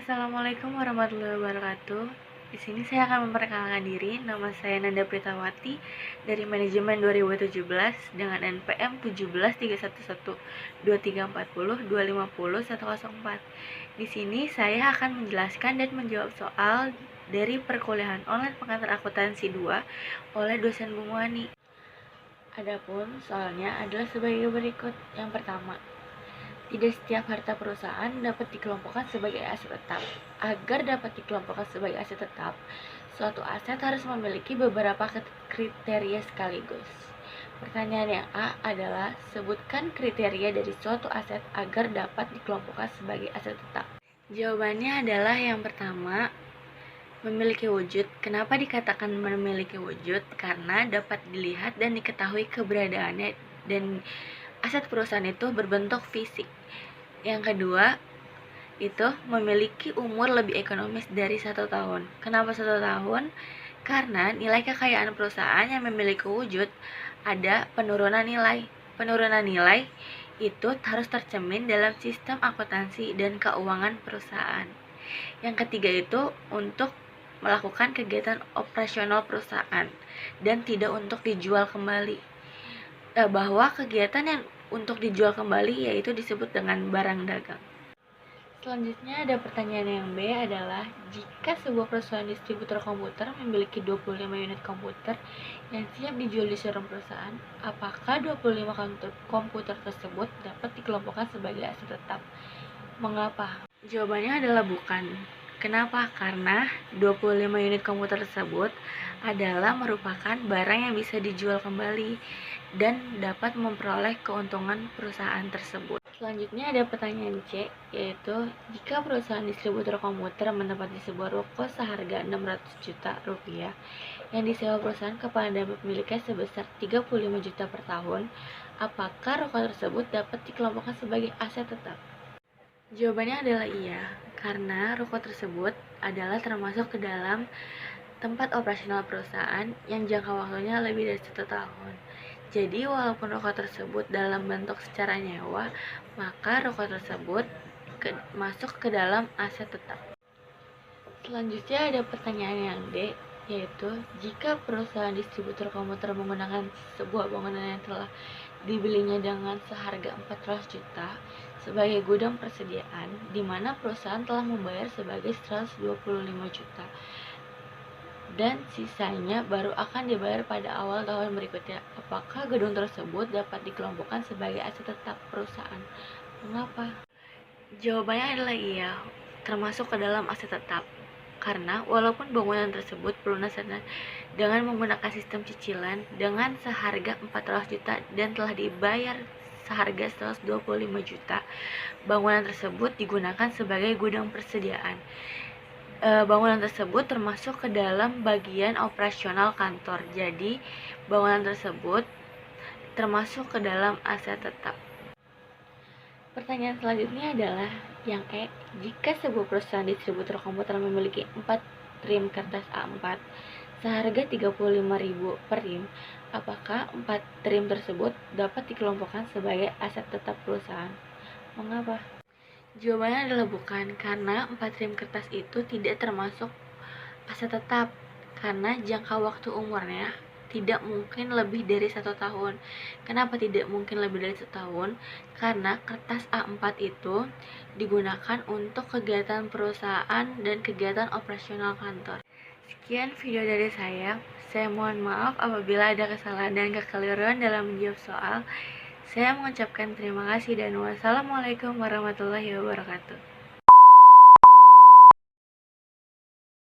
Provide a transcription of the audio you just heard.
Assalamualaikum warahmatullahi wabarakatuh. Di sini saya akan memperkenalkan diri. Nama saya Nanda Pritawati dari Manajemen 2017 dengan NPM 17312340250104. Di sini saya akan menjelaskan dan menjawab soal dari perkuliahan online pengantar akuntansi 2 oleh dosen Bu Muani. Adapun soalnya adalah sebagai berikut. Yang pertama, tidak setiap harta perusahaan dapat dikelompokkan sebagai aset tetap. Agar dapat dikelompokkan sebagai aset tetap, suatu aset harus memiliki beberapa kriteria sekaligus. Pertanyaan yang A adalah, sebutkan kriteria dari suatu aset agar dapat dikelompokkan sebagai aset tetap. Jawabannya adalah yang pertama, memiliki wujud. Kenapa dikatakan memiliki wujud? Karena dapat dilihat dan diketahui keberadaannya, dan aset perusahaan itu berbentuk fisik. Yang kedua, itu memiliki umur lebih ekonomis dari 1 tahun. Kenapa 1 tahun? Karena nilai kekayaan perusahaan yang memiliki wujud ada penurunan nilai. Penurunan nilai itu harus tercermin dalam sistem akuntansi dan keuangan perusahaan. Yang ketiga itu untuk melakukan kegiatan operasional perusahaan dan tidak untuk dijual kembali. Bahwa kegiatan yang untuk dijual kembali yaitu disebut dengan barang dagang. Selanjutnya ada pertanyaan yang B adalah, jika sebuah perusahaan distributor komputer memiliki 25 unit komputer yang siap dijual di showroom perusahaan, apakah 25 komputer tersebut dapat dikelompokkan sebagai aset tetap? Mengapa? Jawabannya adalah bukan. Kenapa? Karena 25 unit komputer tersebut adalah merupakan barang yang bisa dijual kembali dan dapat memperoleh keuntungan perusahaan tersebut. Selanjutnya ada pertanyaan C, yaitu jika perusahaan distributor komputer menempati sebuah ruko seharga 600 juta rupiah yang disewa perusahaan kepada pemiliknya sebesar 35 juta per tahun, apakah ruko tersebut dapat dikelompokkan sebagai aset tetap? Jawabannya adalah iya, karena ruko tersebut adalah termasuk ke dalam tempat operasional perusahaan yang jangka waktunya lebih dari 1 tahun. Jadi walaupun ruko tersebut dalam bentuk secara nyewa, maka ruko tersebut masuk ke dalam aset tetap. Selanjutnya ada pertanyaan yang D, yaitu jika perusahaan distributor komputer menggunakan sebuah bangunan yang telah dibelinya dengan seharga 400 juta sebagai gudang persediaan, di mana perusahaan telah membayar sebagai 125 juta dan sisanya baru akan dibayar pada awal tahun berikutnya, apakah gedung tersebut dapat dikelompokkan sebagai aset tetap perusahaan? Mengapa? Jawabannya adalah iya, termasuk ke dalam aset tetap. Karena walaupun bangunan tersebut pelunasan dengan menggunakan sistem cicilan dengan seharga 400 juta dan telah dibayar seharga 125 juta, bangunan tersebut digunakan sebagai gudang persediaan. Bangunan tersebut termasuk ke dalam bagian operasional kantor. Jadi, bangunan tersebut termasuk ke dalam aset tetap. Pertanyaan selanjutnya adalah yang E, jika sebuah perusahaan distributor komputer memiliki 4 trim kertas A4 seharga 35.000 per trim, apakah 4 trim tersebut dapat dikelompokkan sebagai aset tetap perusahaan? Mengapa? Jawabannya adalah bukan, karena 4 trim kertas itu tidak termasuk aset tetap, karena jangka waktu umurnya tidak mungkin lebih dari 1 tahun. Kenapa tidak mungkin lebih dari 1 tahun? Karena kertas A4 itu digunakan untuk kegiatan perusahaan dan kegiatan operasional kantor. Sekian video dari saya mohon maaf apabila ada kesalahan dan kekeliruan dalam menjawab soal. Saya mengucapkan terima kasih dan wassalamualaikum warahmatullahi wabarakatuh.